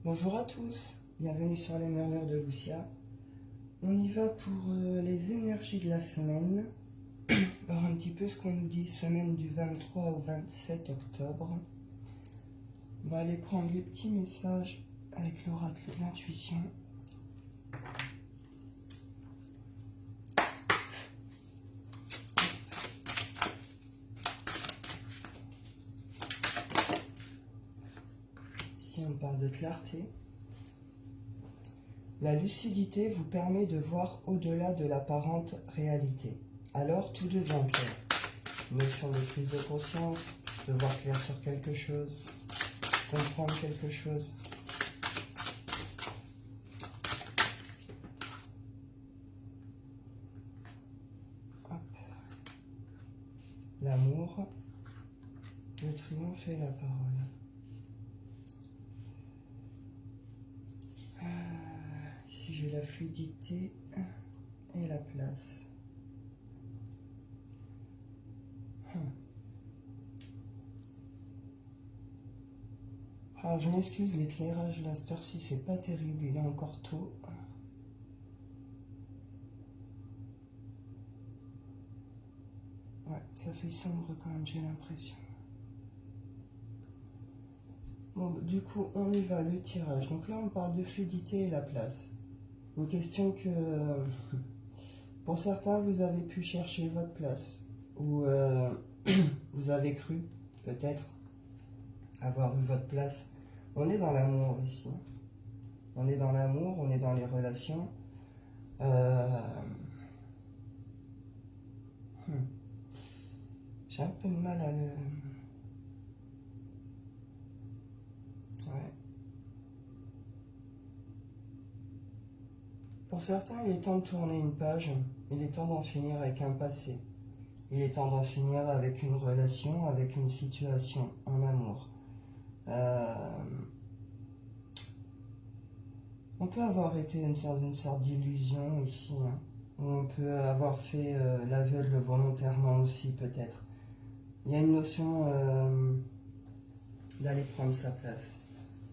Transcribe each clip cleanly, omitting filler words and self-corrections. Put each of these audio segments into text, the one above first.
Bonjour à tous, bienvenue sur les murmures de Lucia. On y va pour les énergies de la semaine. Voir un petit peu ce qu'on nous dit, semaine du 23 au 27 octobre. On va aller prendre les petits messages avec l'oracle de l'intuition. Ici on parle de clarté. La lucidité vous permet de voir au-delà de l'apparente réalité. Alors tout devient clair. Notion de prise de conscience, de voir clair sur quelque chose, comprendre quelque chose. L'amour, le triomphe et la parole. Ici j'ai la fluidité et la place. Alors je m'excuse, l'éclairage là, cette heure-ci c'est pas terrible, il est encore tôt. Ouais, ça fait sombre quand même, j'ai l'impression. Bon, du coup, on y va, le tirage. Donc là, on parle de fluidité et la place. Une question que, pour certains, vous avez pu chercher votre place. Ou vous avez cru, peut-être, avoir eu votre place. On est dans l'amour ici. On est dans l'amour, on est dans les relations. J'ai un peu de mal à le... Ouais. Pour certains, il est temps de tourner une page. Il est temps d'en finir avec un passé. Il est temps d'en finir avec une relation, avec une situation, un amour. On peut avoir été une sorte d'illusion ici. Hein. On peut avoir fait l'aveugle volontairement aussi, peut-être. Il y a une notion d'aller prendre sa place,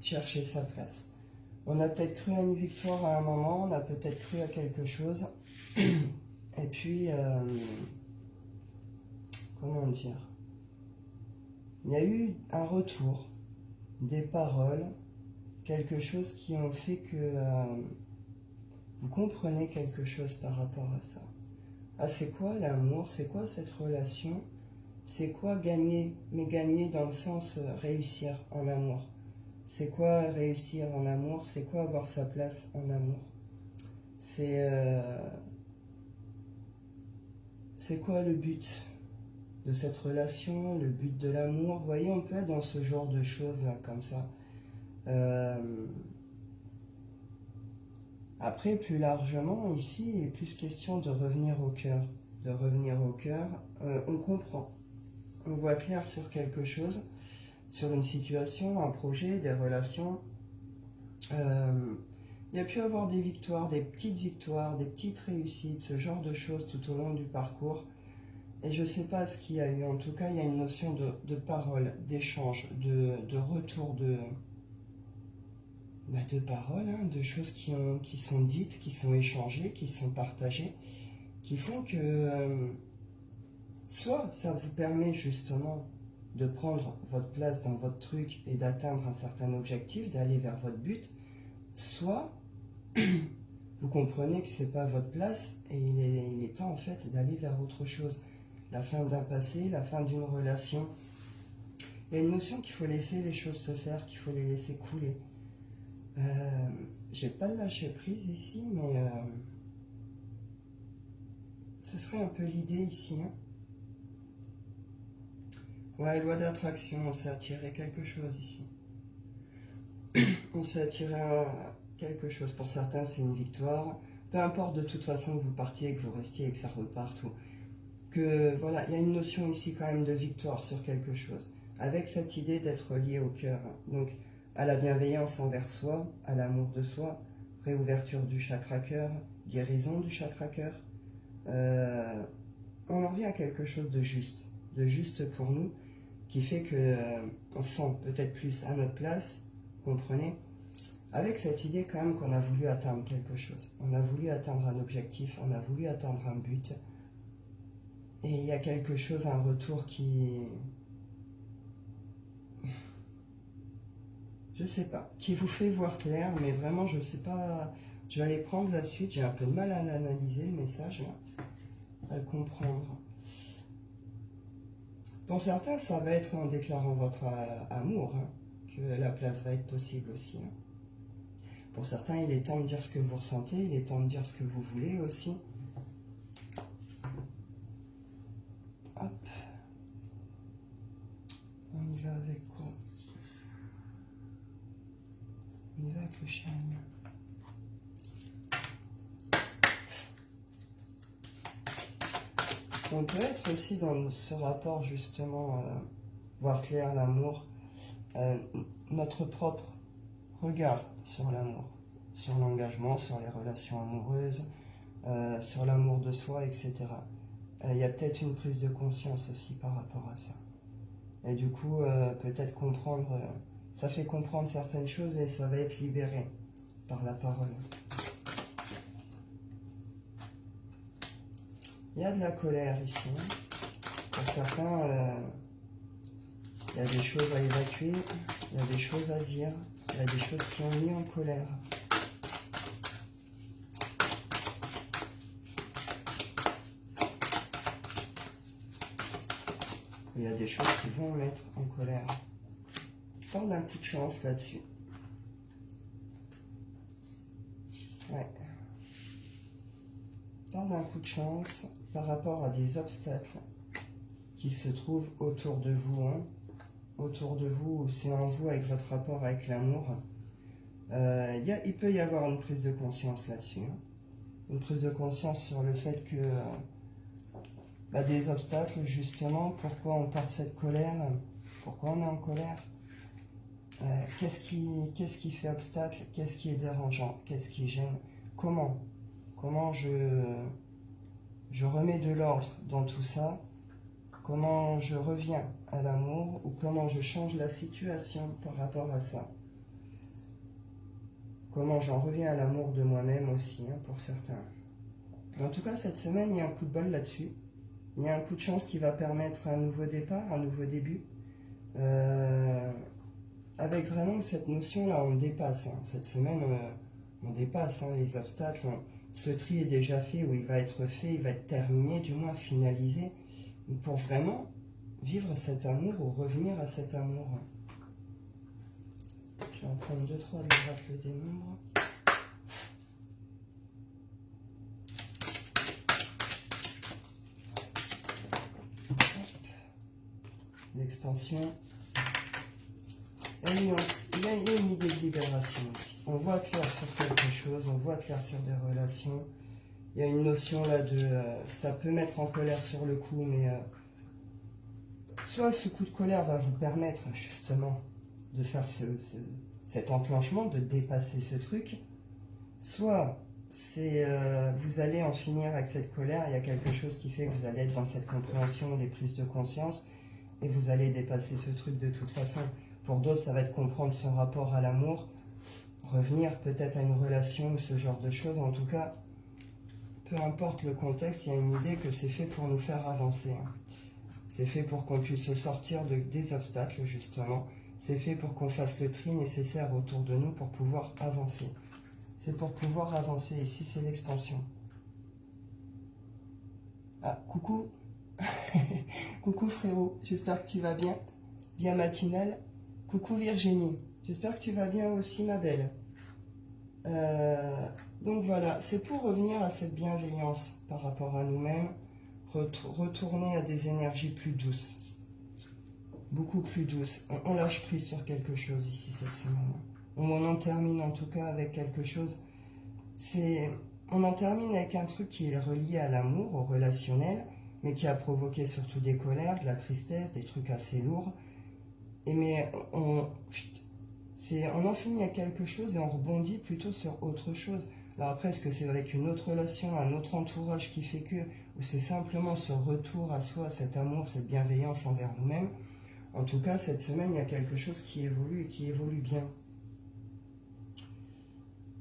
chercher sa place. On a peut-être cru à une victoire à un moment, on a peut-être cru à quelque chose. Et puis, comment dire? Il y a eu un retour, des paroles, quelque chose qui ont fait que vous comprenez quelque chose par rapport à ça. Ah, c'est quoi l'amour? C'est quoi cette relation? C'est quoi gagner? Mais gagner dans le sens réussir en amour. C'est quoi réussir en amour? C'est quoi avoir sa place en amour? C'est quoi le but de cette relation? Le but de l'amour? Vous voyez, on peut être dans ce genre de choses là, comme ça. Après, plus largement, ici, il est plus question de revenir au cœur. De revenir au cœur, on comprend. On voit clair sur quelque chose, sur une situation, un projet, des relations. Il y a pu avoir des victoires, des petites réussites, ce genre de choses tout au long du parcours. Et je ne sais pas ce qu'il y a eu. En tout cas, il y a une notion de parole, d'échange, de retour de paroles, hein, de choses qui sont dites, qui sont échangées, qui sont partagées, qui font que soit ça vous permet justement de prendre votre place dans votre truc et d'atteindre un certain objectif, d'aller vers votre but, soit vous comprenez que ce n'est pas votre place et il est temps en fait d'aller vers autre chose. La fin d'un passé, la fin d'une relation. Il y a une notion qu'il faut laisser les choses se faire, qu'il faut les laisser couler. J'ai pas de lâcher prise ici, mais ce serait un peu l'idée ici. Hein. Ouais, loi d'attraction, on s'est attiré quelque chose ici. On s'est attiré quelque chose. Pour certains, c'est une victoire. Peu importe de toute façon que vous partiez, que vous restiez et que ça reparte. Que voilà, il y a une notion ici quand même de victoire sur quelque chose. Avec cette idée d'être lié au cœur. Donc, à la bienveillance envers soi, à l'amour de soi, réouverture du chakra cœur, guérison du chakra cœur. On en revient à quelque chose de juste pour nous, qui fait que on se sent peut-être plus à notre place, comprenez. avec cette idée quand même qu'on a voulu atteindre quelque chose. On a voulu atteindre un objectif, on a voulu atteindre un but. Et il y a quelque chose, un retour qui... Je sais pas, qui vous fait voir clair, mais vraiment je sais pas... Je vais aller prendre la suite, j'ai un peu de mal à l'analyser, le message, là, à le comprendre. Pour certains, ça va être en déclarant votre amour, hein, que la place va être possible aussi. Hein. Pour certains, il est temps de dire ce que vous ressentez, il est temps de dire ce que vous voulez aussi. Hop. On y va avec quoi? On y va avec le chêne. On peut être aussi dans ce rapport justement, voir clair, l'amour, notre propre regard sur l'amour, sur l'engagement, sur les relations amoureuses, sur l'amour de soi, etc. Il y a peut-être une prise de conscience aussi par rapport à ça. Et du coup, peut-être comprendre, ça fait comprendre certaines choses et ça va être libéré par la parole. Il y a de la colère ici. Pour certains, il y a des choses à évacuer, il y a des choses à dire, il y a des choses qui ont mis en colère. Il y a des choses qui vont mettre en colère. Je parle d'un coup de chance là-dessus. Ouais. Je parle d'un coup de chance par rapport à des obstacles qui se trouvent autour de vous. Hein. Autour de vous, c'est en vous avec votre rapport avec l'amour. Il peut y avoir une prise de conscience là-dessus. Hein. Une prise de conscience sur le fait que des obstacles, justement, pourquoi on porte cette colère, pourquoi on est en colère, qu'est-ce qui fait obstacle, qu'est-ce qui est dérangeant, qu'est-ce qui gêne, comment je remets de l'ordre dans tout ça, comment je reviens à l'amour ou comment je change la situation par rapport à ça. Comment j'en reviens à l'amour de moi-même aussi, hein, pour certains. En tout cas, cette semaine, il y a un coup de bol là-dessus. Il y a un coup de chance qui va permettre un nouveau départ, un nouveau début. Avec vraiment cette notion-là, on dépasse. Hein. Cette semaine, on dépasse les obstacles. Ce tri est déjà fait, ou il va être fait, il va être terminé, du moins finalisé. Pour vraiment vivre cet amour ou revenir à cet amour. Je vais en prendre 2-3 de l'oracle des nombres. L'expansion. Il y a une idée de libération aussi. On voit clair sur quelque chose, on voit clair sur des relations. Il y a une notion là de... ça peut mettre en colère sur le coup, mais... soit ce coup de colère va vous permettre justement de faire cet enclenchement, de dépasser ce truc. Soit vous allez en finir avec cette colère, il y a quelque chose qui fait que vous allez être dans cette compréhension, les prises de conscience, et vous allez dépasser ce truc de toute façon. Pour d'autres, ça va être comprendre son rapport à l'amour, revenir peut-être à une relation ou ce genre de choses. En tout cas, peu importe le contexte, il y a une idée que c'est fait pour nous faire avancer. C'est fait pour qu'on puisse sortir des obstacles, justement. C'est fait pour qu'on fasse le tri nécessaire autour de nous pour pouvoir avancer. C'est pour pouvoir avancer. Ici, c'est l'expansion. Ah, coucou. Coucou frérot, j'espère que tu vas bien. Bien matinal. Coucou Virginie, j'espère que tu vas bien aussi ma belle. Donc voilà, c'est pour revenir à cette bienveillance par rapport à nous-mêmes, retourner à des énergies plus douces, beaucoup plus douces. On lâche prise sur quelque chose ici cette semaine. On en termine en tout cas avec quelque chose. On en termine avec un truc qui est relié à l'amour, au relationnel, mais qui a provoqué surtout des colères, de la tristesse, des trucs assez lourds. Mais on en finit avec quelque chose et on rebondit plutôt sur autre chose. Alors après, est-ce que c'est avec une autre relation, un autre entourage qui fait que, ou c'est simplement ce retour à soi, cet amour, cette bienveillance envers nous-mêmes? En tout cas, cette semaine, il y a quelque chose qui évolue et qui évolue bien.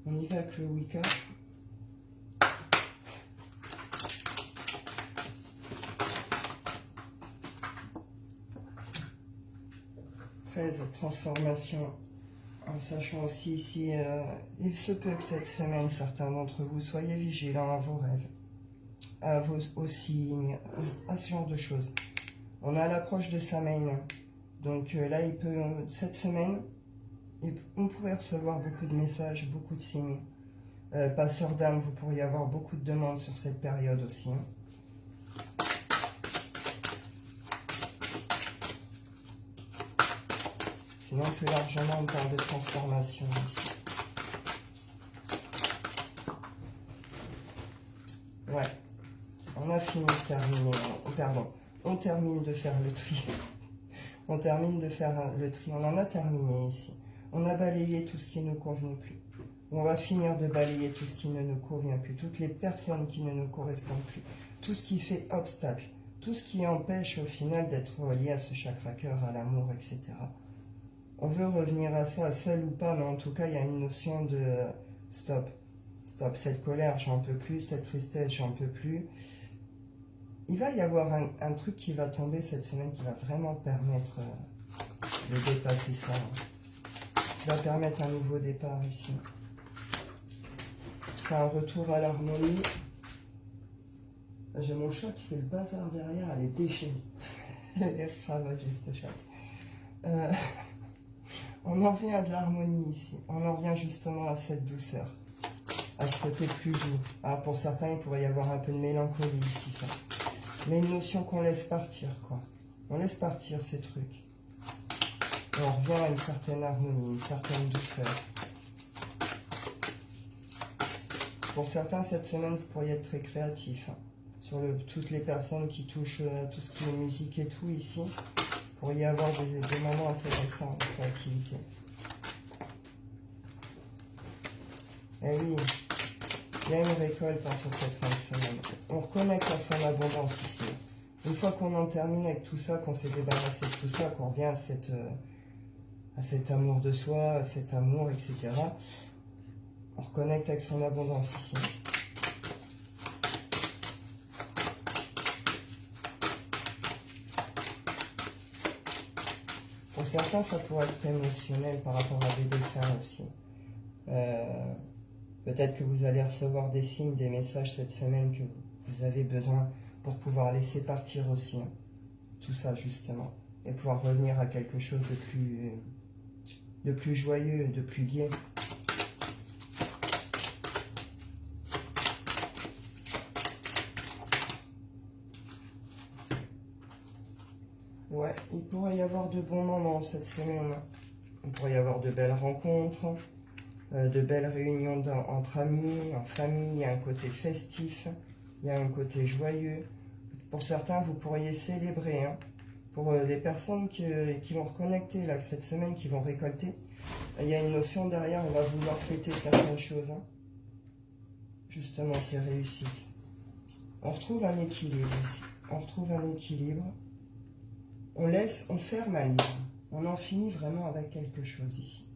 On y va avec le Wicca. 13, transformation. En sachant aussi ici, il se peut que cette semaine, certains d'entre vous soyez vigilants à vos rêves, aux signes, à ce genre de choses. On a l'approche de Samhain. Donc là, cette semaine, on pourrait recevoir beaucoup de messages, beaucoup de signes. Passeur d'âme, vous pourriez avoir beaucoup de demandes sur cette période aussi. Hein. Sinon, plus largement, on parle de transformation ici. Ouais, on a fini de terminer. Pardon, on termine de faire le tri. On termine de faire le tri. On en a terminé ici. On a balayé tout ce qui ne nous convenait plus. On va finir de balayer tout ce qui ne nous convient plus. Toutes les personnes qui ne nous correspondent plus. Tout ce qui fait obstacle. Tout ce qui empêche au final d'être relié à ce chakra-cœur, à l'amour, etc. On veut revenir à ça, seul ou pas, mais en tout cas, il y a une notion de stop. Stop, cette colère, j'en peux plus. Cette tristesse, j'en peux plus. Il va y avoir un truc qui va tomber cette semaine qui va vraiment permettre de dépasser ça. Qui va permettre un nouveau départ ici. C'est un retour à l'harmonie. J'ai mon chat qui fait le bazar derrière, elle est déchaînée. Elle est ravagée, cette chatte. On en revient à de l'harmonie ici. On en revient justement à cette douceur. À ce côté plus doux. Alors pour certains, il pourrait y avoir un peu de mélancolie ici, ça. Mais une notion qu'on laisse partir, quoi. On laisse partir ces trucs. Et on revient à une certaine harmonie, une certaine douceur. Pour certains, cette semaine, vous pourriez être très créatif. Hein. Sur toutes les personnes qui touchent tout ce qui est musique et tout ici. Vous pourriez avoir des moments intéressants de créativité. Eh oui, il y a une récolte hein, sur cette fin de semaine. On reconnecte à son abondance ici. Une fois qu'on en termine avec tout ça, qu'on s'est débarrassé de tout ça, qu'on revient à cet amour de soi, à cet amour, etc. On reconnecte avec son abondance ici. Pour certains, ça pourrait être émotionnel par rapport à des défunts aussi. Peut-être que vous allez recevoir des signes, des messages cette semaine que vous avez besoin pour pouvoir laisser partir aussi. Hein. Tout ça, justement. Et pouvoir revenir à quelque chose de plus joyeux, de plus gai. Ouais, il pourrait y avoir de bons moments cette semaine. Il pourrait y avoir de belles rencontres, de belles réunions entre amis, en famille. Il y a un côté festif, il y a un côté joyeux. Pour certains, vous pourriez célébrer. Hein. Pour les personnes qui vont reconnecter là, cette semaine, qui vont récolter, il y a une notion derrière, on va vouloir fêter certaines choses. Hein. Justement, ces réussites. On retrouve un équilibre ici. On retrouve un équilibre. On ferme un livre. On en finit vraiment avec quelque chose ici.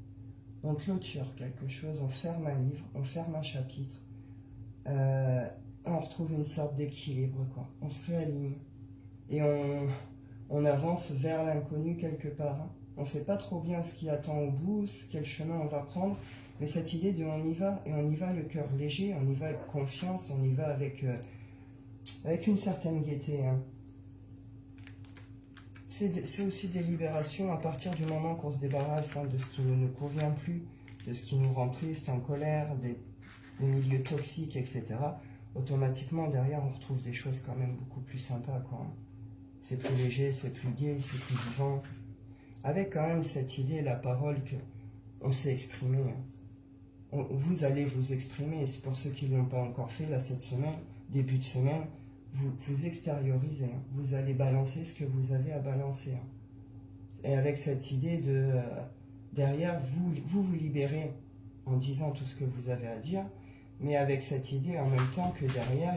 On clôture quelque chose, on ferme un livre, on ferme un chapitre. On retrouve une sorte d'équilibre, quoi. On se réaligne. Et on avance vers l'inconnu quelque part. Hein. On ne sait pas trop bien ce qui attend au bout, quel chemin on va prendre. Mais cette idée de on y va, et on y va le cœur léger, on y va avec confiance, on y va avec une certaine gaieté. Hein. C'est aussi des libérations à partir du moment qu'on se débarrasse hein, de ce qui ne nous convient plus, de ce qui nous rend triste, en colère, des milieux toxiques, etc. Automatiquement, derrière, on retrouve des choses quand même beaucoup plus sympas. Quoi. C'est plus léger, c'est plus gai, c'est plus vivant. Avec quand même cette idée, la parole, qu'on sait exprimer. Hein. Vous allez vous exprimer, et c'est pour ceux qui ne l'ont pas encore fait, là, cette semaine, début de semaine, vous extériorisez, hein. Vous allez balancer ce que vous avez à balancer. Hein. Et avec cette idée de, derrière, vous libérez en disant tout ce que vous avez à dire, mais avec cette idée en même temps que derrière,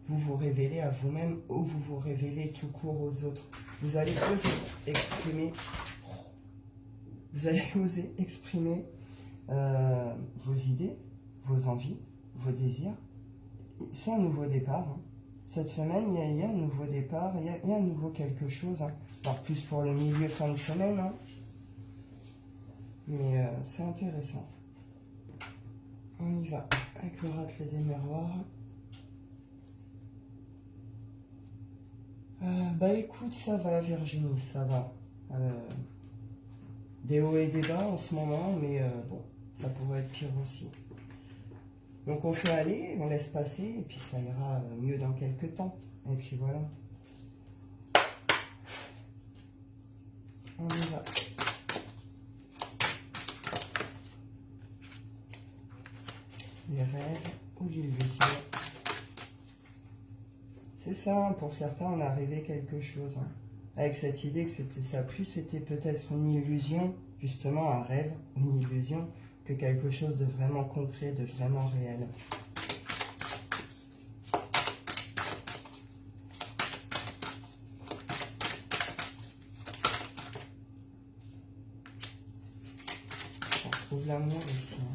vous vous révélez à vous-même ou vous vous révélez tout court aux autres. Vous allez oser exprimer, vos idées, vos envies, vos désirs. C'est un nouveau départ. Hein. Cette semaine, il y a un nouveau départ, il y a un nouveau quelque chose. Hein. Alors plus pour le milieu fin de semaine, hein. Mais c'est intéressant. On y va avec l'oracle des miroirs. Bah écoute, ça va Virginie, ça va. Des hauts et des bas en ce moment, mais bon, ça pourrait être pire aussi. Donc on fait aller, on laisse passer, et puis ça ira mieux dans quelques temps. Et puis voilà. On y va. Les rêves ou l'illusion. C'est ça, pour certains, on a rêvé quelque chose. Hein. Avec cette idée que c'était ça, plus c'était peut-être une illusion, justement un rêve, une illusion, que quelque chose de vraiment concret, de vraiment réel. On retrouve l'amour ici. Hein.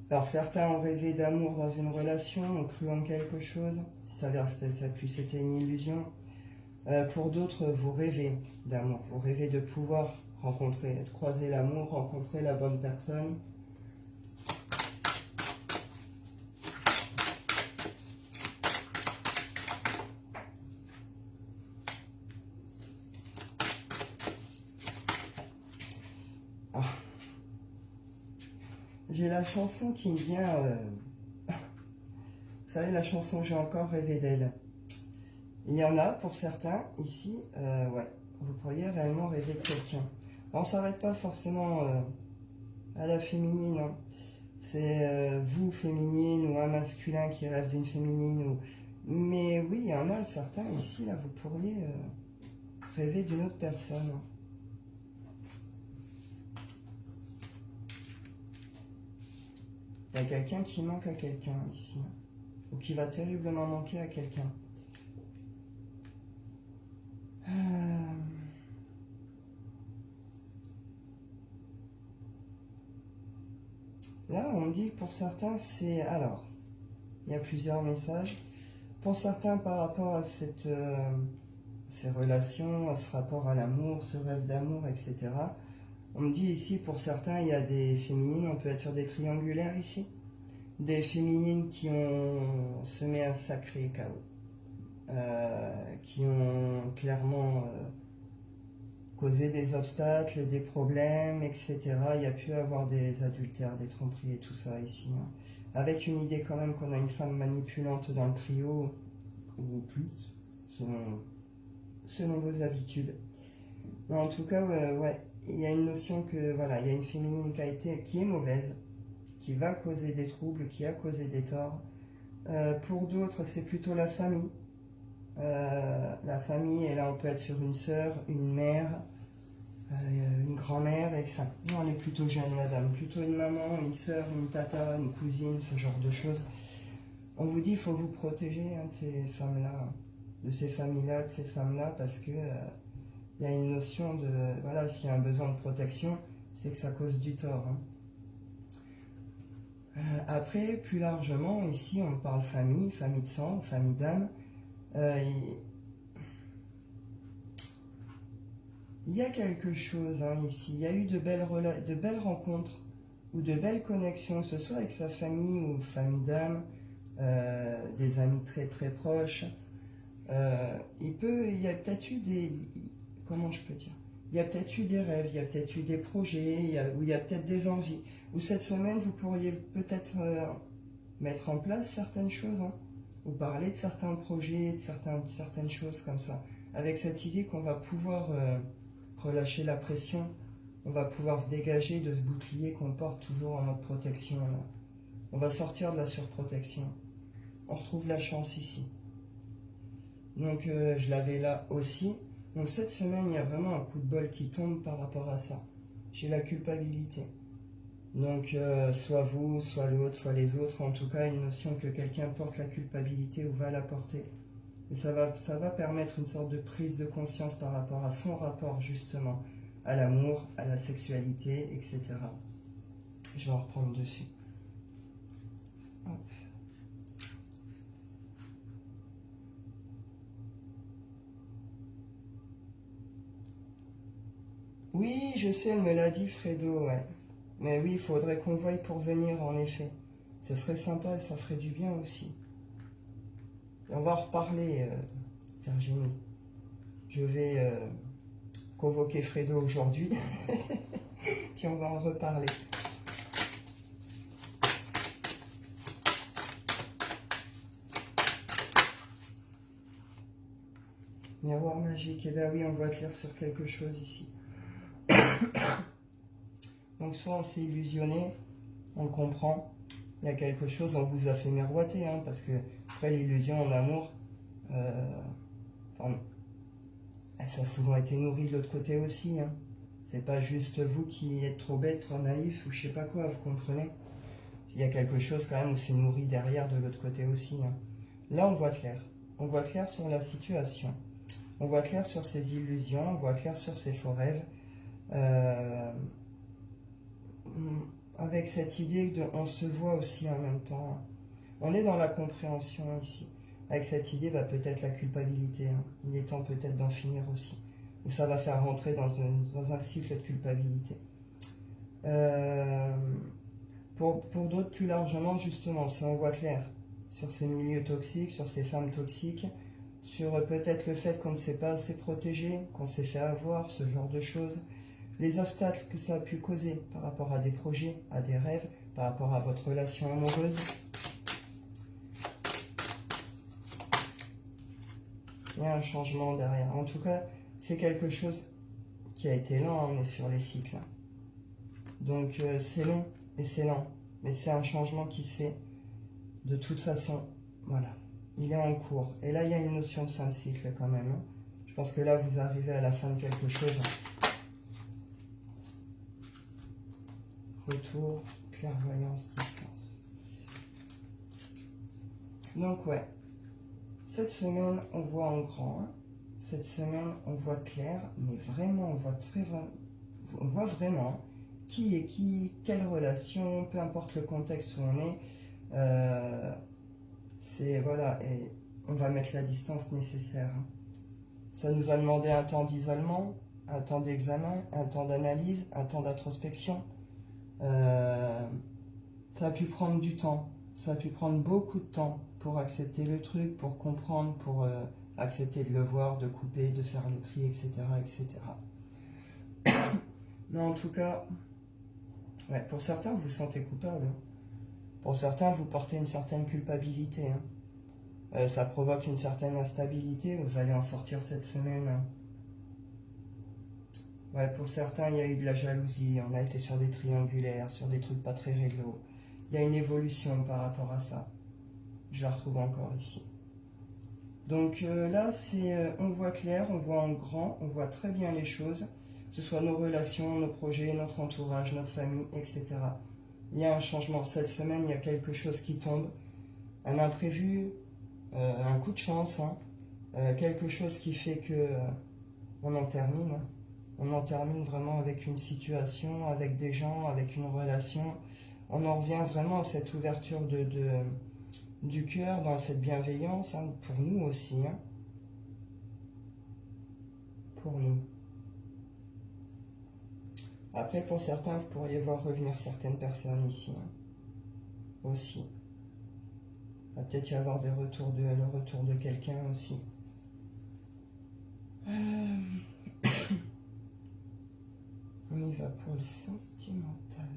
Alors certains ont rêvé d'amour dans une relation, ont cru en quelque chose, ça plus c'était une illusion. Pour d'autres, vous rêvez d'amour, vous rêvez de pouvoir rencontrer, de croiser l'amour, rencontrer la bonne personne. Ah. J'ai la chanson qui me vient... Vous savez, la chanson J'ai encore rêvé d'elle. Il y en a pour certains ici, ouais, vous pourriez réellement rêver de quelqu'un. On ne s'arrête pas forcément à la féminine, hein. C'est vous féminine ou un masculin qui rêve d'une féminine. Ou... Mais oui, il y en a certains ici, là, vous pourriez rêver d'une autre personne. Il y a quelqu'un qui manque à quelqu'un ici, hein, ou qui va terriblement manquer à quelqu'un. Là, on me dit que pour certains, c'est... Alors, il y a plusieurs messages. Pour certains, par rapport à ces relations, à ce rapport à l'amour, ce rêve d'amour, etc. On me dit ici, pour certains, il y a des féminines, on peut être sur des triangulaires ici. Des féminines qui ont semé un sacré chaos. Qui ont clairement... causer des obstacles, des problèmes, etc. Il y a pu avoir des adultères, des tromperies et tout ça ici. Hein. Avec une idée quand même qu'on a une femme manipulante dans le trio, ou plus, selon vos habitudes. Mais en tout cas, ouais, il y a une notion que, voilà, il y a une féminine qui est mauvaise, qui va causer des troubles, qui a causé des torts. Pour d'autres, c'est plutôt la famille. La famille, et là on peut être sur une sœur, une mère, une grand-mère, enfin, non, elle est plutôt jeune madame, plutôt une maman, une sœur, une tata, une cousine, ce genre de choses. On vous dit il faut vous protéger de ces femmes-là, de ces familles-là, de ces femmes-là, parce que il y a une notion de, voilà, s'il y a un besoin de protection, c'est que ça cause du tort. Hein. Après, plus largement, ici on parle famille, famille de sang, famille d'âme. Il y a quelque chose ici, il y a eu de belles rencontres ou de belles connexions, que ce soit avec sa famille ou famille d'âme, des amis très très proches. Il y a peut-être eu des... Comment je peux dire? Il y a peut-être eu des rêves, il y a peut-être eu des projets, ou il y a peut-être des envies. Ou cette semaine, vous pourriez peut-être mettre en place certaines choses, hein, ou parler de certains projets, de certaines choses comme ça, avec cette idée qu'on va pouvoir relâcher la pression, on va pouvoir se dégager de ce bouclier qu'on porte toujours en notre protection. Là. On va sortir de la surprotection. On retrouve la chance ici. Donc je l'avais là aussi. Donc cette semaine, il y a vraiment un coup de bol qui tombe par rapport à ça. J'ai la culpabilité. Donc soit vous, soit l'autre, soit les autres, en tout cas une notion que quelqu'un porte la culpabilité ou va la porter. Et ça va permettre une sorte de prise de conscience par rapport à son rapport justement à l'amour, à la sexualité, etc. Je vais en reprendre dessus. Hop. Oui, je sais, elle me l'a dit, Fredo, ouais. Mais oui, il faudrait qu'on voie pour venir, en effet. Ce serait sympa et ça ferait du bien aussi. Et on va en reparler, Virginie. Je vais convoquer Fredo aujourd'hui. Puis on va en reparler. Miroir magique. Eh bien oui, on voit clair sur quelque chose ici. Donc soit on s'est illusionné, on le comprend. Il y a quelque chose, on vous a fait miroiter, hein, parce que après l'illusion en amour, enfin, ça a souvent été nourri de l'autre côté aussi. Hein. C'est pas juste vous qui êtes trop bête, trop naïf ou je sais pas quoi, vous comprenez. Il y a quelque chose quand même où c'est nourri derrière de l'autre côté aussi. Hein. Là on voit clair. On voit clair sur la situation. On voit clair sur ses illusions, on voit clair sur ses faux rêves. Avec cette idée de on se voit aussi en même temps. On est dans la compréhension ici. Avec cette idée, peut-être la culpabilité. Hein. Il est temps peut-être d'en finir aussi. Ou ça va faire rentrer dans un cycle de culpabilité. Pour d'autres, plus largement, justement, si on voit clair sur ces milieux toxiques, sur ces femmes toxiques, sur peut-être le fait qu'on ne s'est pas assez protégé, qu'on s'est fait avoir, ce genre de choses, les obstacles que ça a pu causer par rapport à des projets, à des rêves, par rapport à votre relation amoureuse. Il y a un changement derrière. En tout cas, c'est quelque chose qui a été lent, on est sur les cycles. Donc c'est long et c'est lent, mais c'est un changement qui se fait de toute façon. Voilà, il est en cours. Et là, il y a une notion de fin de cycle quand même. Hein. Je pense que là, vous arrivez à la fin de quelque chose. Retour, clairvoyance, distance. Donc ouais, cette semaine, on voit en grand. Hein. Cette semaine, on voit clair, mais vraiment, on voit vraiment qui est qui, quelle relation, peu importe le contexte où on est. C'est, voilà, et on va mettre la distance nécessaire. Hein. Ça nous a demandé un temps d'isolement, un temps d'examen, un temps d'analyse, un temps d'introspection. Ça a pu prendre du temps, ça a pu prendre beaucoup de temps pour accepter le truc, pour comprendre, pour accepter de le voir, de couper, de faire le tri, etc. etc. Mais en tout cas, ouais, pour certains, vous vous sentez coupable. Hein. Pour certains, vous portez une certaine culpabilité. Hein. Ça provoque une certaine instabilité, vous allez en sortir cette semaine. Hein. Ouais, pour certains, il y a eu de la jalousie, on a été sur des triangulaires, sur des trucs pas très réglo. Il y a une évolution par rapport à ça. Je la retrouve encore ici. Donc là, on voit clair, on voit en grand, on voit très bien les choses, que ce soit nos relations, nos projets, notre entourage, notre famille, etc. Il y a un changement. Cette semaine, il y a quelque chose qui tombe, un imprévu, un coup de chance, hein, quelque chose qui fait que on en termine. Hein. On en termine vraiment avec une situation, avec des gens, avec une relation. On en revient vraiment à cette ouverture du cœur, dans cette bienveillance, hein, pour nous aussi. Hein. Pour nous. Après, pour certains, vous pourriez voir revenir certaines personnes ici. Hein. Aussi. Il va peut-être y avoir le retour de quelqu'un aussi. On y va pour le sentimental.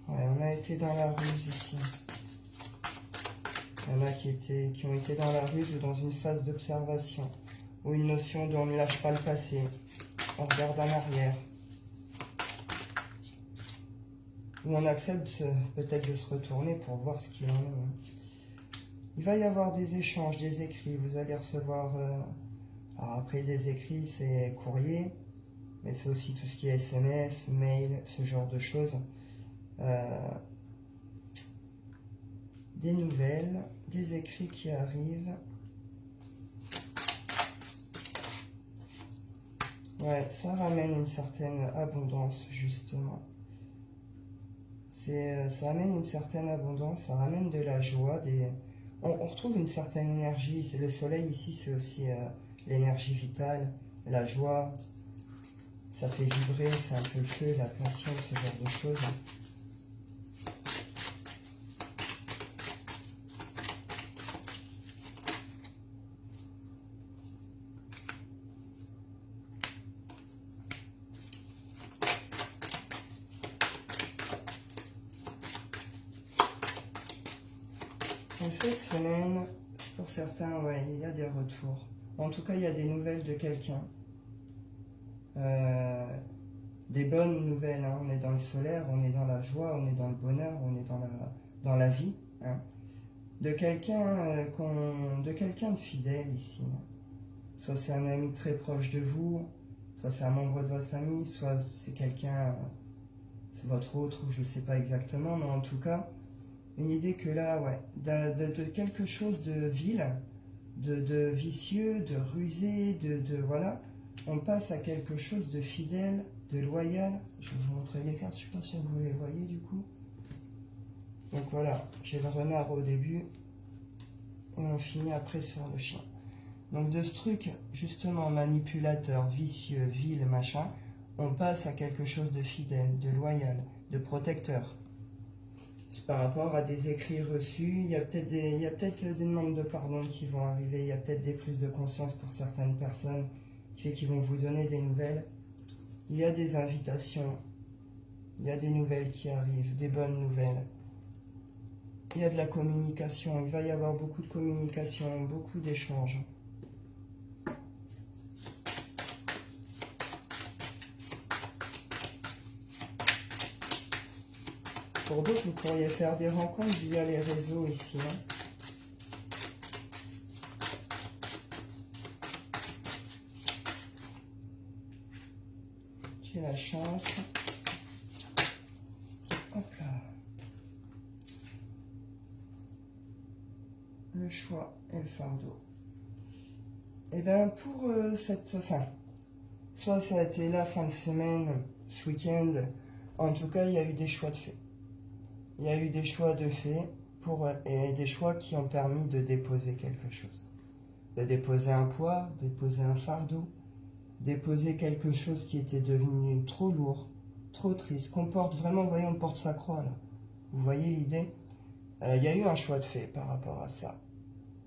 Ouais, on a été dans la ruse ici. Il y en a qui ont été dans la ruse ou dans une phase d'observation, ou une notion dont on ne lâche pas le passé, on regarde en arrière. Ou on accepte peut-être de se retourner pour voir ce qu'il en est. Il va y avoir des échanges, des écrits. Vous allez recevoir... alors après, des écrits, c'est courrier. Mais c'est aussi tout ce qui est SMS, mail, ce genre de choses. Des nouvelles, des écrits qui arrivent. Ouais, ça ramène une certaine abondance, justement. Ça amène une certaine abondance, ça ramène de la joie. On retrouve une certaine énergie. Le soleil ici, c'est aussi l'énergie vitale, la joie. Ça fait vibrer, c'est un peu le feu, la passion, ce genre de choses. Donc cette semaine, pour certains, ouais, il y a des retours. En tout cas, il y a des nouvelles de quelqu'un. Des bonnes nouvelles, hein. On est dans le solaire, on est dans la joie, on est dans le bonheur, on est dans la vie. Hein. De quelqu'un de fidèle ici. Hein. Soit c'est un ami très proche de vous, soit c'est un membre de votre famille, soit c'est quelqu'un, c'est votre autre, ou je ne sais pas exactement, mais en tout cas, une idée que là, ouais, de quelque chose de vil, de vicieux, de rusé, voilà, on passe à quelque chose de fidèle, de loyal. Je vais vous montrer les cartes, je ne sais pas si vous les voyez du coup. Donc voilà, j'ai le renard au début, et on finit après sur le chien. Donc de ce truc, justement, manipulateur, vicieux, vil, machin, on passe à quelque chose de fidèle, de loyal, de protecteur. C'est par rapport à des écrits reçus, il y a peut-être des demandes de pardon qui vont arriver, il y a peut-être des prises de conscience pour certaines personnes qui vont vous donner des nouvelles. Il y a des invitations, il y a des nouvelles qui arrivent, des bonnes nouvelles. Il y a de la communication, il va y avoir beaucoup de communication, beaucoup d'échanges. Pour d'autres, vous pourriez faire des rencontres via les réseaux ici. Hein. J'ai la chance. Hop là. Le choix et le fardeau. Et bien pour cette fin, soit ça a été la fin de semaine, ce week-end, en tout cas il y a eu des choix de fait. Il y a eu des choix de fait et des choix qui ont permis de déposer quelque chose. De déposer un poids, déposer un fardeau, déposer quelque chose qui était devenu trop lourd, trop triste, qu'on porte vraiment, vous voyez, on porte sa croix là. Vous voyez l'idée? Il y a eu un choix de fait par rapport à ça,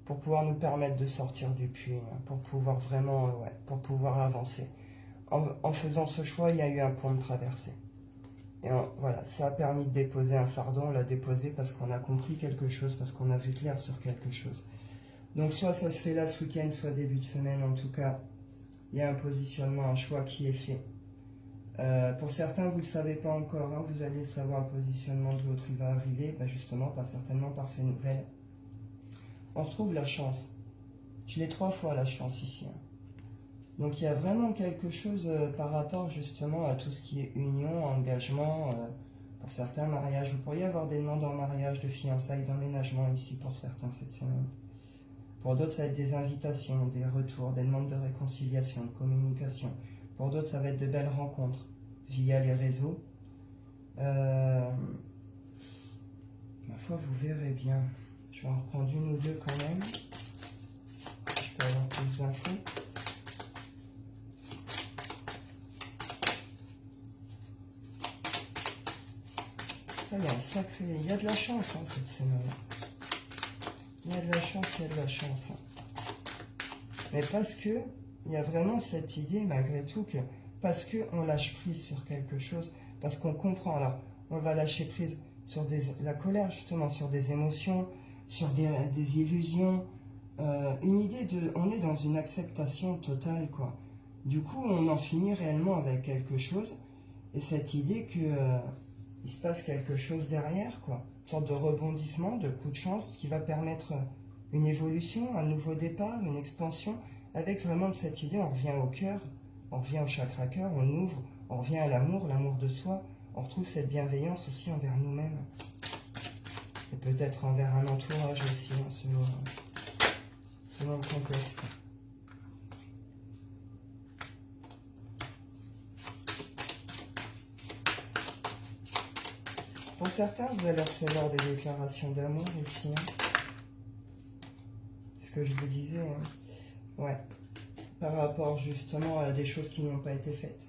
pour pouvoir nous permettre de sortir du puits, hein, pour pouvoir vraiment, pour pouvoir avancer. En faisant ce choix, il y a eu un pont de traversée. Et voilà, ça a permis de déposer un fardeau, on l'a déposé parce qu'on a compris quelque chose, parce qu'on a vu clair sur quelque chose. Donc soit ça se fait là ce week-end, soit début de semaine, en tout cas, il y a un positionnement, un choix qui est fait. Pour certains, vous ne le savez pas encore, hein, vous allez le savoir, le positionnement de l'autre, il va arriver, justement, pas certainement par ces nouvelles. On retrouve la chance. Je l'ai 3 fois la chance ici. Hein. Donc il y a vraiment quelque chose par rapport justement à tout ce qui est union, engagement, pour certains mariages. Vous pourriez avoir des demandes en mariage, de fiançailles, d'emménagement ici pour certains cette semaine. Pour d'autres, ça va être des invitations, des retours, des demandes de réconciliation, de communication. Pour d'autres, ça va être de belles rencontres via les réseaux. Ma foi, vous verrez bien. Je vais en reprendre une ou deux quand même. Je peux avoir plus d'infos. Il y a de la chance hein, cette semaine. Il y a de la chance, il y a de la chance. Mais parce que il y a vraiment cette idée malgré tout que parce qu'on lâche prise sur quelque chose, parce qu'on comprend, alors on va lâcher prise sur la colère justement, sur des émotions, sur des illusions, une idée on est dans une acceptation totale quoi. Du coup on en finit réellement avec quelque chose et cette idée que il se passe quelque chose derrière, quoi. Une sorte de rebondissement, de coup de chance qui va permettre une évolution, un nouveau départ, une expansion. Avec vraiment cette idée, on revient au cœur, on revient au chakra cœur, on ouvre, on revient à l'amour de soi. On retrouve cette bienveillance aussi envers nous-mêmes. Et peut-être envers un entourage aussi, hein, selon le contexte. Pour certains, vous allez recevoir des déclarations d'amour ici. Hein. C'est ce que je vous disais. Hein. Ouais. Par rapport justement à des choses qui n'ont pas été faites.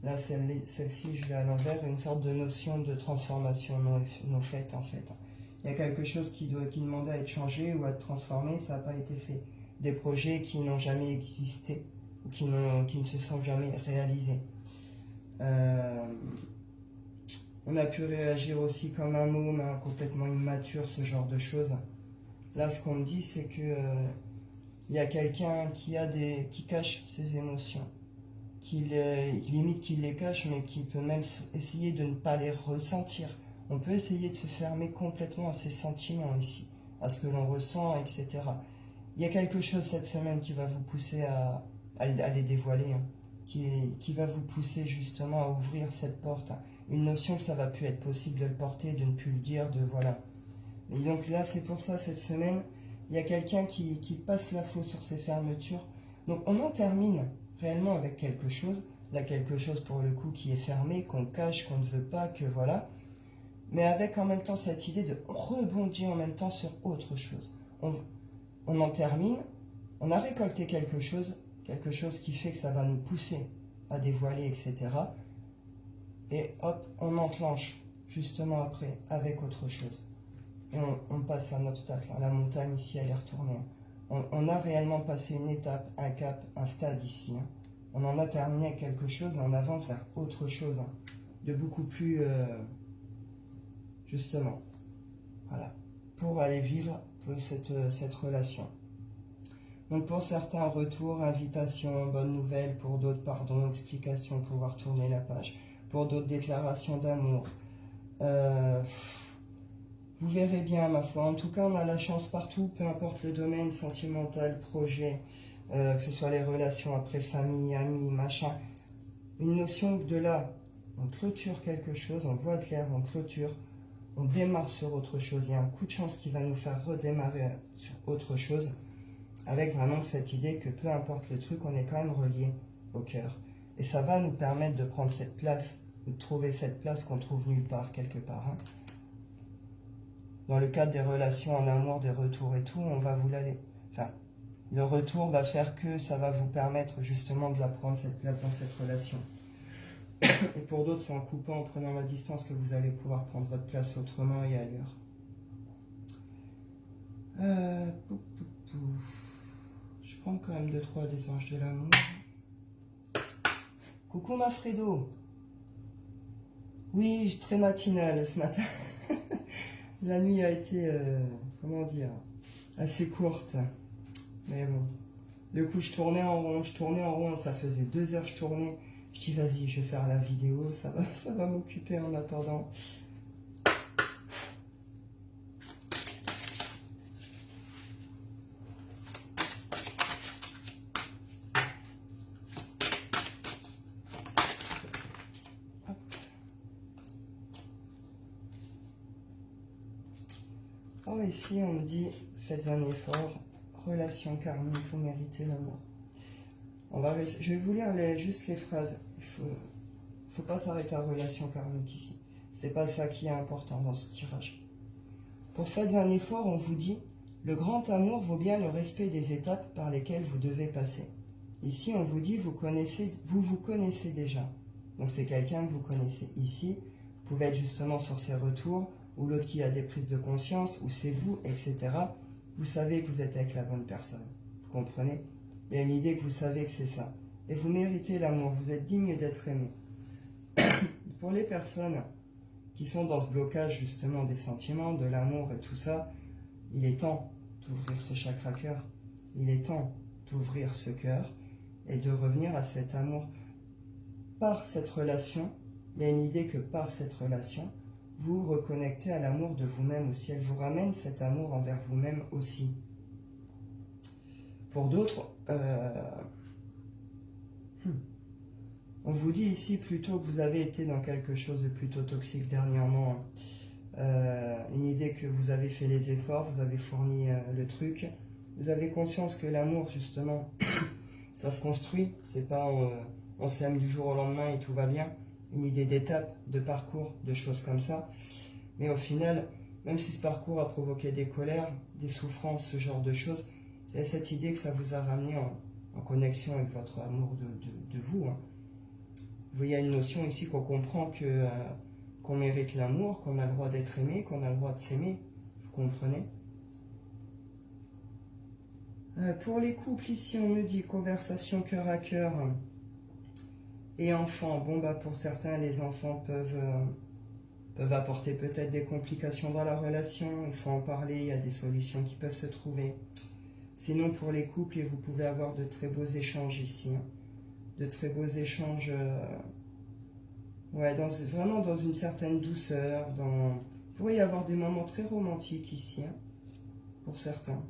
Là, celle-ci, je l'ai à l'envers, une sorte de notion de transformation non faite en fait. Il y a quelque chose qui demandait à être changé ou à être transformé, ça n'a pas été fait. Des projets qui n'ont jamais existé ou qui ne se sont jamais réalisés. On a pu réagir aussi comme un môme, hein, complètement immature, ce genre de choses. Là, ce qu'on me dit, c'est que il y a quelqu'un qui cache ses émotions, limite qu'il les cache, mais qui peut même essayer de ne pas les ressentir. On peut essayer de se fermer complètement à ses sentiments ici, à ce que l'on ressent, etc. Il y a quelque chose cette semaine qui va vous pousser à les dévoiler, hein, qui va vous pousser justement à ouvrir cette porte. Une notion que ça va plus être possible de le porter, de ne plus le dire, de voilà. Et donc là, c'est pour ça, cette semaine, il y a quelqu'un qui passe l'info sur ces fermetures. Donc on en termine réellement avec quelque chose. Là, quelque chose pour le coup qui est fermé, qu'on cache, qu'on ne veut pas, que voilà. Mais avec en même temps cette idée de rebondir en même temps sur autre chose. On en termine, on a récolté quelque chose qui fait que ça va nous pousser à dévoiler, etc. Et hop, on enclenche justement après avec autre chose. Et on passe un obstacle. La montagne ici, elle est retournée. On a réellement passé une étape, un cap, un stade ici. Hein. On en a terminé avec quelque chose et on avance vers autre chose. Hein, de beaucoup plus... justement, voilà, pour aller vivre cette relation. Donc pour certains, retour, invitation, bonne nouvelle, pour d'autres, pardon, explication, pouvoir tourner la page, pour d'autres, déclaration d'amour. Vous verrez bien, ma foi. En tout cas, on a la chance partout, peu importe le domaine, sentimental, projet, que ce soit les relations après famille, amis, machin. Une notion de là, on clôture quelque chose, on voit clair, on clôture, on démarre sur autre chose. Il y a un coup de chance qui va nous faire redémarrer sur autre chose, avec vraiment cette idée que peu importe le truc, on est quand même relié au cœur. Et ça va nous permettre de prendre cette place, de trouver cette place qu'on trouve nulle part, quelque part. Hein. Dans le cadre des relations en amour, des retours et tout, on va vous l'aller. Enfin, le retour va faire que ça va vous permettre justement de la prendre, cette place dans cette relation. Et pour d'autres, c'est en coupant, en prenant la distance que vous allez pouvoir prendre votre place autrement et ailleurs. Je prends quand même 2-3 des anges de l'amour. Coucou ma Fredo. Oui, très matinale ce matin. La nuit a été, comment dire, assez courte. Mais bon. Du coup, je tournais en rond, ça faisait 2 heures que je tournais. Je dis, vas-y, je vais faire la vidéo, ça va m'occuper en attendant. Oh, ici, on me dit, faites un effort, relation karmique, vous méritez l'amour. Je vais vous lire juste les phrases. Il faut pas s'arrêter à relation karmique ici. C'est pas ça qui est important dans ce tirage. Pour faites un effort, on vous dit, le grand amour vaut bien le respect des étapes par lesquelles vous devez passer. Ici, on vous dit, vous vous connaissez déjà. Donc c'est quelqu'un que vous connaissez. Ici, vous pouvez être justement sur ses retours, ou l'autre qui a des prises de conscience, ou c'est vous, etc. Vous savez que vous êtes avec la bonne personne. Vous comprenez ? Il y a une idée que vous savez que c'est ça. Et vous méritez l'amour, vous êtes digne d'être aimé. Pour les personnes qui sont dans ce blocage justement des sentiments, de l'amour et tout ça, il est temps d'ouvrir ce chakra cœur. Il est temps d'ouvrir ce cœur et de revenir à cet amour. Par cette relation, il y a une idée que par cette relation, vous vous reconnectez à l'amour de vous-même aussi. Elle vous ramène cet amour envers vous-même aussi. Pour d'autres, on vous dit ici plutôt que vous avez été dans quelque chose de plutôt toxique dernièrement. Une idée que vous avez fait les efforts, vous avez fourni le truc. Vous avez conscience que l'amour, justement, ça se construit. C'est pas on s'aime du jour au lendemain et tout va bien. une idée d'étape, de parcours, de choses comme ça. Mais au final, même si ce parcours a provoqué des colères, des souffrances, ce genre de choses, c'est cette idée que ça vous a ramené en connexion avec votre amour de vous. Hein. Vous voyez, il y a une notion ici qu'on comprend que qu'on mérite l'amour, qu'on a le droit d'être aimé, qu'on a le droit de s'aimer. Vous comprenez? Pour les couples, ici, on me dit conversation cœur à cœur et enfants. Bon, bah pour certains, les enfants peuvent apporter peut-être des complications dans la relation. Il faut en parler, il y a des solutions qui peuvent se trouver. Sinon, pour les couples, vous pouvez avoir de très beaux échanges ici. Hein. De très beaux échanges, ouais, vraiment dans une certaine douceur. Il pourrait y avoir des moments très romantiques ici, hein, pour certains.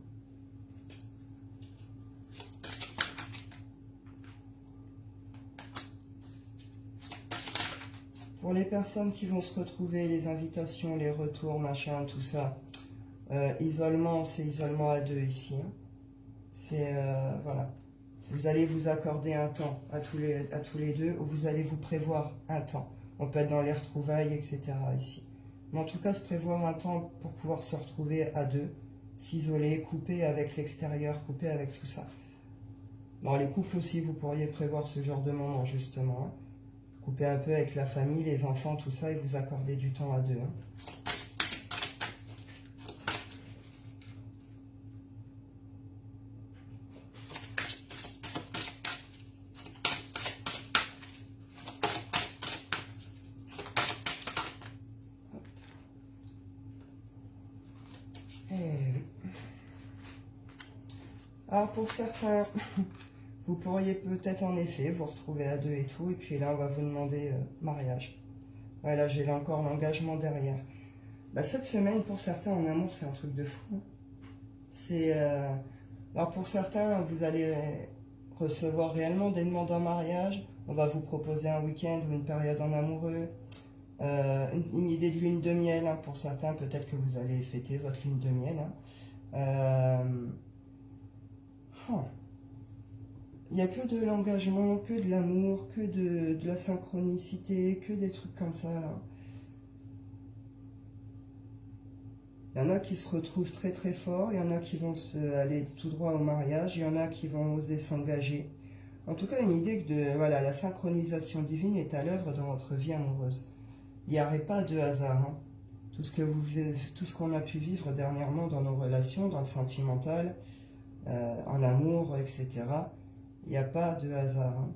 Pour les personnes qui vont se retrouver, les invitations, les retours, machin, tout ça, isolement, c'est isolement à deux ici. Hein. C'est, voilà. Vous allez vous accorder un temps à tous les deux, ou vous allez vous prévoir un temps. On peut être dans les retrouvailles, etc. ici. Mais en tout cas, se prévoir un temps pour pouvoir se retrouver à deux, s'isoler, couper avec l'extérieur, couper avec tout ça. Dans les couples aussi, vous pourriez prévoir ce genre de moment, justement. Hein. Couper un peu avec la famille, les enfants, tout ça, et vous accorder du temps à deux. Hein. Eh oui. Alors pour certains, vous pourriez peut-être en effet vous retrouver à deux et tout, et puis là on va vous demander mariage. Voilà, j'ai là encore l'engagement derrière. Bah, cette semaine, pour certains, en amour, c'est un truc de fou. C'est, alors pour certains, vous allez recevoir réellement des demandes en mariage. On va vous proposer un week-end ou une période en amoureux. Une idée de lune de miel. Hein. Pour certains, peut-être que vous allez fêter votre lune de miel. Hein. Il n'y a que de l'engagement, que de l'amour, que de la synchronicité, que des trucs comme ça. Là. Il y en a qui se retrouvent très très fort, il y en a qui vont aller tout droit au mariage, il y en a qui vont oser s'engager. En tout cas, une idée que voilà, la synchronisation divine est à l'œuvre dans votre vie amoureuse. Il n'y aurait pas de hasard. Hein. Tout ce qu'on a pu vivre dernièrement dans nos relations, dans le sentimental, en amour, etc. Il n'y a pas de hasard. Hein.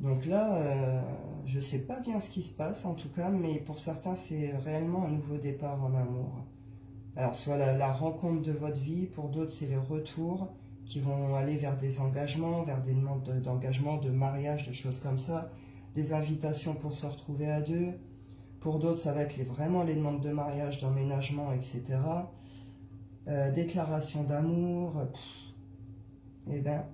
Donc là, je ne sais pas bien ce qui se passe en tout cas, mais pour certains, c'est réellement un nouveau départ en amour. Alors, soit la rencontre de votre vie, pour d'autres, c'est les retours qui vont aller vers des engagements, vers des demandes d'engagement, de mariage, de choses comme ça, des invitations pour se retrouver à deux. Pour d'autres, ça va être vraiment les demandes de mariage, d'emménagement, etc. Déclaration d'amour. Eh bien,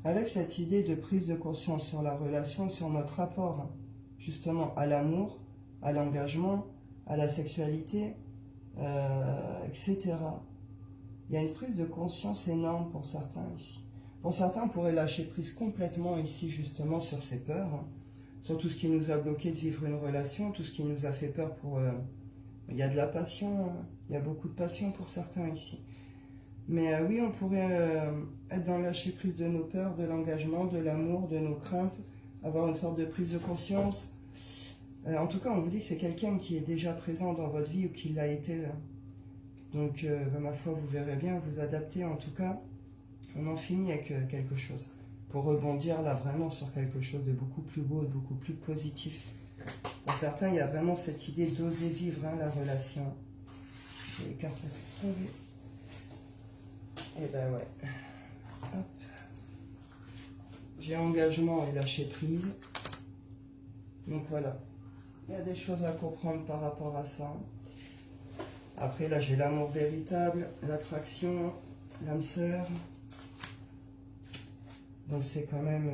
avec cette idée de prise de conscience sur la relation, sur notre rapport, hein, justement, à l'amour, à l'engagement, à la sexualité, etc. Il y a une prise de conscience énorme pour certains ici. Pour certains, on pourrait lâcher prise complètement ici, justement, sur ces peurs, hein, sur tout ce qui nous a bloqué de vivre une relation, tout ce qui nous a fait peur pour... il y a de la passion, hein, il y a beaucoup de passion pour certains ici. Mais oui, on pourrait être dans le lâcher prise de nos peurs, de l'engagement, de l'amour, de nos craintes, avoir une sorte de prise de conscience. En tout cas, on vous dit que c'est quelqu'un qui est déjà présent dans votre vie ou qui l'a été. Là. Donc, ma foi, vous verrez bien, vous adapter. En tout cas, on en finit avec quelque chose. Pour rebondir là vraiment sur quelque chose de beaucoup plus beau, de beaucoup plus positif. Pour certains, il y a vraiment cette idée d'oser vivre hein, la relation. Les cartes à se trouver. Et ben ouais. Hop. J'ai engagement et lâcher prise. Donc voilà. Il y a des choses à comprendre par rapport à ça. Après là j'ai l'amour véritable, l'attraction, l'âme sœur. Donc c'est quand même...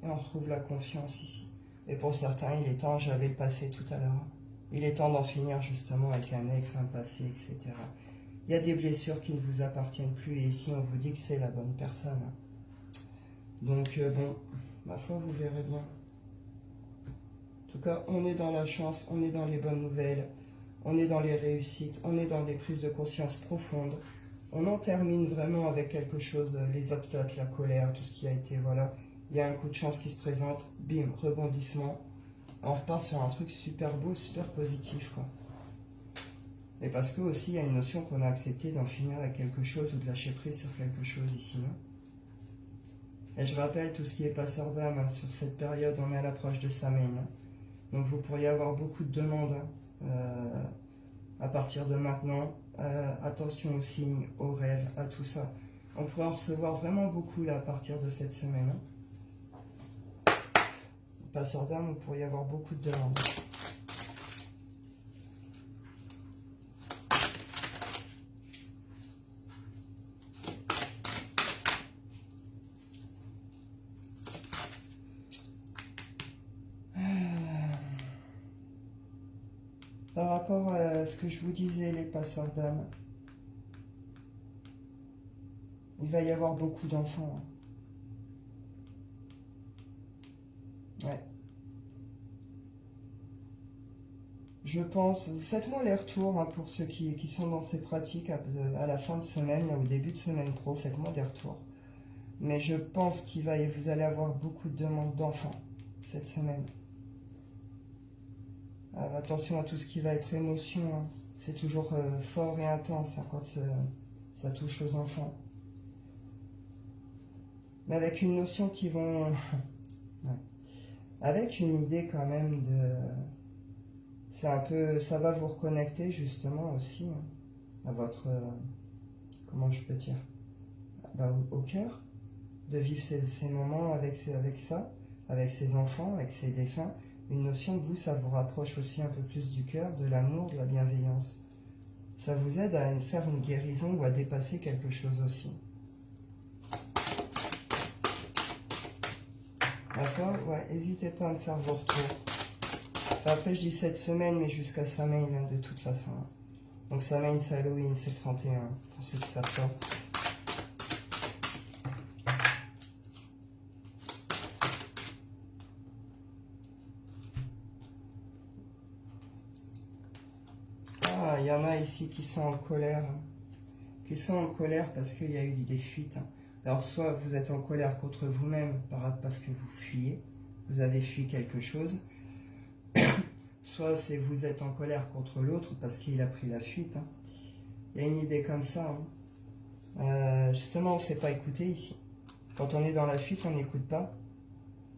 et on retrouve la confiance ici. Et pour certains, il est temps, j'avais le passé tout à l'heure. Il est temps d'en finir justement avec un ex, un passé, etc. Il y a des blessures qui ne vous appartiennent plus et ici on vous dit que c'est la bonne personne. Donc, bon, ma foi, vous verrez bien. En tout cas, on est dans la chance, on est dans les bonnes nouvelles, on est dans les réussites, on est dans des prises de conscience profondes. On en termine vraiment avec quelque chose, les obstacles, la colère, tout ce qui a été, voilà. Il y a un coup de chance qui se présente, bim, rebondissement. On repart sur un truc super beau, super positif, quoi. Et parce que aussi, il y a une notion qu'on a accepté d'en finir avec quelque chose ou de lâcher prise sur quelque chose ici, non? Et je rappelle tout ce qui est passeur d'âme, hein, sur cette période, on est à l'approche de Samhain. Hein. Donc vous pourriez avoir beaucoup de demandes à partir de maintenant. Attention aux signes, aux rêves, à tout ça. On pourrait en recevoir vraiment beaucoup là à partir de cette semaine. Hein. Passeur d'âme, vous pourriez avoir beaucoup de demandes. Par rapport à ce que je vous disais, les passeurs d'âme, il va y avoir beaucoup d'enfants. Ouais. Je pense, faites-moi les retours hein, pour ceux qui sont dans ces pratiques à la fin de semaine, là, au début de semaine pro, faites-moi des retours. Mais je pense vous allez avoir beaucoup de demandes d'enfants cette semaine. Alors, attention à tout ce qui va être émotion, hein. C'est toujours fort et intense hein, quand ça touche aux enfants. Mais avec une notion qui vont... ouais. Avec une idée quand même de... C'est un peu... Ça va vous reconnecter justement aussi hein, à votre... comment je peux dire bah, au cœur, de vivre ces moments avec ça, avec ses enfants, avec ses défunts. Une notion que vous, ça vous rapproche aussi un peu plus du cœur, de l'amour, de la bienveillance. Ça vous aide à faire une guérison ou à dépasser quelque chose aussi. D'accord? Ouais, n'hésitez pas à me faire vos retours. Après, je dis cette semaine, mais jusqu'à Samhain, hein, de toute façon. Donc Samhain, c'est Halloween, c'est le 31, pour ceux qui savent pas. Il y en a ici qui sont en colère. Qui sont en colère parce qu'il y a eu des fuites. Alors, soit vous êtes en colère contre vous-même parce que vous fuyez. Vous avez fui quelque chose. Soit c'est vous êtes en colère contre l'autre parce qu'il a pris la fuite. Il y a une idée comme ça. Justement, on ne sait pas écouter ici. Quand on est dans la fuite, on n'écoute pas.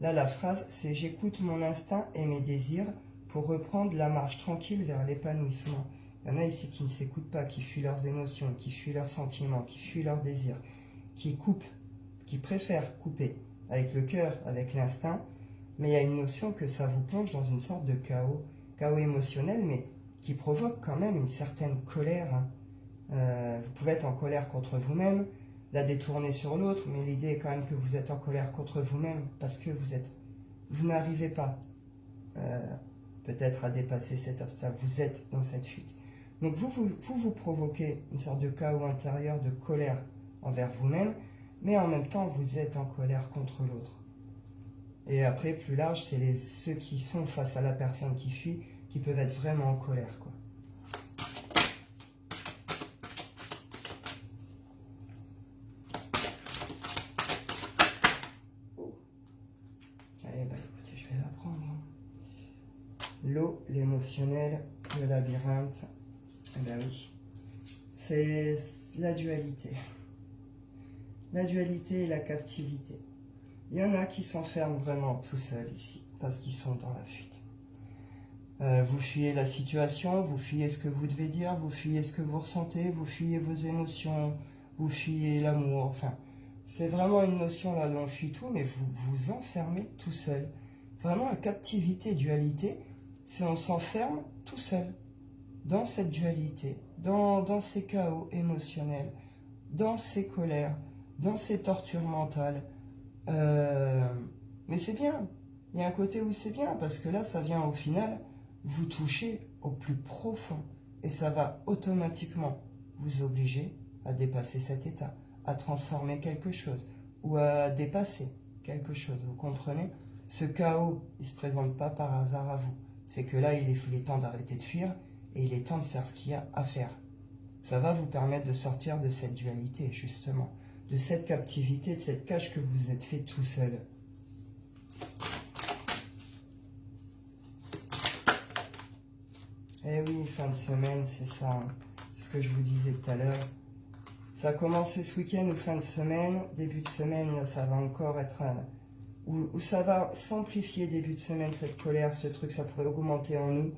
Là, la phrase, c'est « J'écoute mon instinct et mes désirs pour reprendre la marche tranquille vers l'épanouissement ». Il y en a ici qui ne s'écoutent pas, qui fuient leurs émotions, qui fuient leurs sentiments, qui fuient leurs désirs, qui coupent, qui préfèrent couper avec le cœur, avec l'instinct. Mais il y a une notion que ça vous plonge dans une sorte de chaos émotionnel, mais qui provoque quand même une certaine colère. Vous pouvez être en colère contre vous-même, la détourner sur l'autre, mais l'idée est quand même que vous êtes en colère contre vous-même parce que vous n'arrivez pas peut-être à dépasser cet obstacle, vous êtes dans cette fuite. Donc vous provoquez une sorte de chaos intérieur, de colère envers vous-même, mais en même temps vous êtes en colère contre l'autre. Et après, plus large, c'est ceux qui sont face à la personne qui fuit, qui peuvent être vraiment en colère, quoi. Eh ben, écoutez, je vais la prendre. L'eau, l'émotionnel, le labyrinthe. Eh ben oui. C'est la dualité. La dualité et la captivité. Il y en a qui s'enferment vraiment tout seuls ici, parce qu'ils sont dans la fuite. Vous fuyez la situation, vous fuyez ce que vous devez dire, vous fuyez ce que vous ressentez, vous fuyez vos émotions, vous fuyez l'amour, enfin... C'est vraiment une notion là dont on fuit tout, mais vous vous enfermez tout seul. Vraiment, la captivité, dualité, c'est on s'enferme tout seul dans cette dualité, dans ces chaos émotionnels, dans ces colères, dans ces tortures mentales. Mais c'est bien, il y a un côté où c'est bien, parce que là, ça vient au final vous toucher au plus profond. Et ça va automatiquement vous obliger à dépasser cet état, à transformer quelque chose, ou à dépasser. quelque chose, vous comprenez? Ce chaos, il ne se présente pas par hasard à vous. C'est que là, il est temps d'arrêter de fuir et il est temps de faire ce qu'il y a à faire. Ça va vous permettre de sortir de cette dualité, justement, de cette captivité, de cette cage que vous êtes fait tout seul. Eh oui, fin de semaine, c'est ça, hein. C'est ce que je vous disais tout à l'heure. Ça a commencé ce week-end ou fin de semaine, début de semaine, là, ça va encore être... Où ça va s'amplifier début de semaine, cette colère, ce truc, ça pourrait augmenter en nous.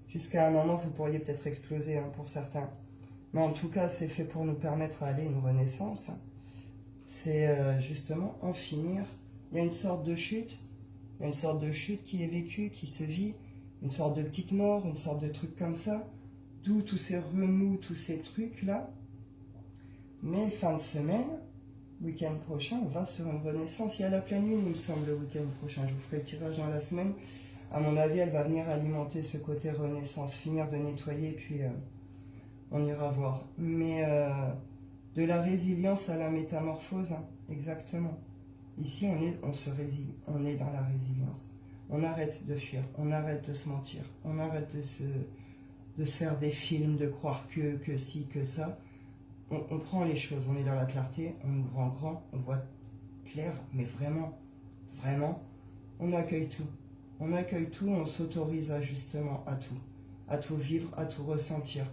Jusqu'à un moment, vous pourriez peut-être exploser, hein, pour certains. Mais en tout cas, c'est fait pour nous permettre d'aller une renaissance. C'est justement en finir. Il y a une sorte de chute. Il y a une sorte de chute qui est vécue, qui se vit. Une sorte de petite mort, une sorte de truc comme ça. D'où tous ces remous, tous ces trucs-là. Mais fin de semaine, week-end prochain, on va sur une renaissance. Il y a la pleine lune, il me semble, le week-end prochain. Je vous ferai le tirage dans la semaine. À mon avis, elle va venir alimenter ce côté renaissance. Finir de nettoyer, puis on ira voir. Mais de la résilience à la métamorphose, hein, exactement. Ici, on se résilie. On est dans la résilience. On arrête de fuir. On arrête de se mentir. On arrête de se faire des films, de croire que ci, que ça. On prend les choses, on est dans la clarté, on ouvre en grand, on voit clair, mais vraiment, vraiment, on accueille tout. On accueille tout, on s'autorise justement à tout vivre, à tout ressentir.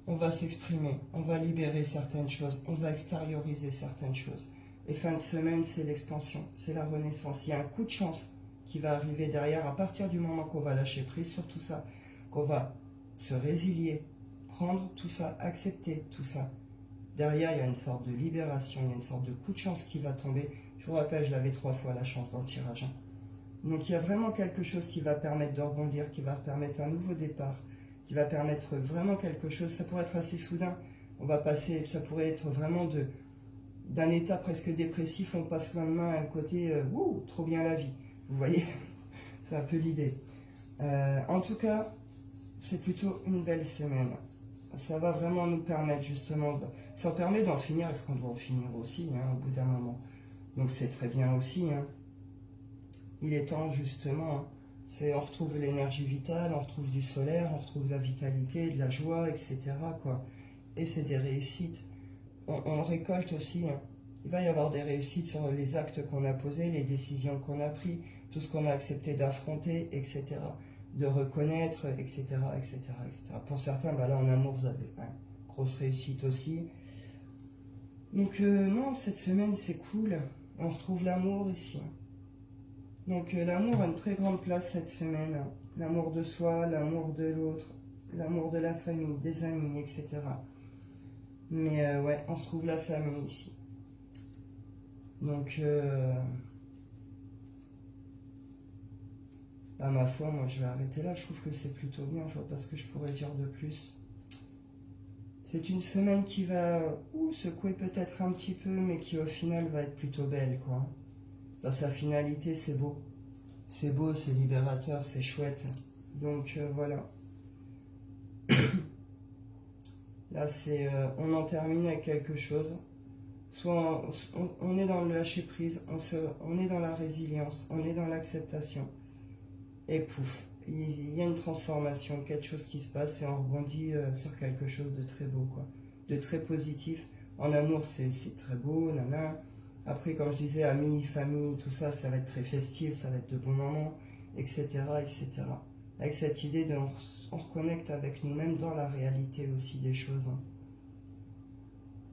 On va s'exprimer, on va libérer certaines choses, on va extérioriser certaines choses. Et fin de semaine, c'est l'expansion, c'est la renaissance. Il y a un coup de chance qui va arriver derrière à partir du moment qu'on va lâcher prise sur tout ça, qu'on va se résilier, prendre tout ça, accepter tout ça. Derrière, il y a une sorte de libération, il y a une sorte de coup de chance qui va tomber. Je vous rappelle, je l'avais 3 fois la chance dans le tirage, hein. Donc il y a vraiment quelque chose qui va permettre de rebondir, qui va permettre un nouveau départ, qui va permettre vraiment quelque chose. Ça pourrait être assez soudain. On va passer, ça pourrait être vraiment d'un état presque dépressif, on passe le lendemain à un côté, wouh, trop bien la vie. Vous voyez, c'est un peu l'idée. En tout cas, c'est plutôt une belle semaine. Ça va vraiment nous permettre justement, ça permet d'en finir, parce qu'on doit en finir aussi, hein, au bout d'un moment. Donc c'est très bien aussi, hein. Il est temps justement, hein. On retrouve l'énergie vitale, on retrouve du solaire, on retrouve la vitalité, de la joie, etc., quoi. Et c'est des réussites. On récolte aussi, hein. Il va y avoir des réussites sur les actes qu'on a posés, les décisions qu'on a prises, tout ce qu'on a accepté d'affronter, etc., de reconnaître, etc., etc., etc. Pour certains, bah là en amour, vous avez une grosse réussite aussi. Donc non, cette semaine c'est cool, on retrouve l'amour ici. Donc l'amour a une très grande place cette semaine. L'amour de soi, l'amour de l'autre, l'amour de la famille, des amis, etc. Mais ouais, on retrouve la famille ici. Donc à ma foi, moi je vais arrêter là, je trouve que c'est plutôt bien, je vois pas ce que je pourrais dire de plus. C'est une semaine qui va secouer peut-être un petit peu, mais qui au final va être plutôt belle, quoi. Dans sa finalité, c'est beau. C'est beau, c'est libérateur, c'est chouette. Donc voilà. Là, on en termine avec quelque chose. Soit on est dans le lâcher prise, on est dans la résilience, on est dans l'acceptation. Et pouf, il y a une transformation, quelque chose qui se passe et on rebondit sur quelque chose de très beau, quoi. De très positif. En amour, c'est très beau, nana. Après, comme je disais, amis, famille, tout ça, ça va être très festif, ça va être de bons moments, etc., etc. Avec cette idée on reconnecte avec nous-mêmes dans la réalité aussi des choses, hein.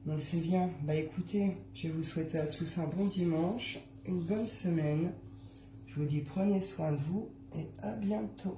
Donc c'est bien. Bah écoutez, je vais vous souhaiter à tous un bon dimanche, une bonne semaine. Je vous dis prenez soin de vous et à bientôt.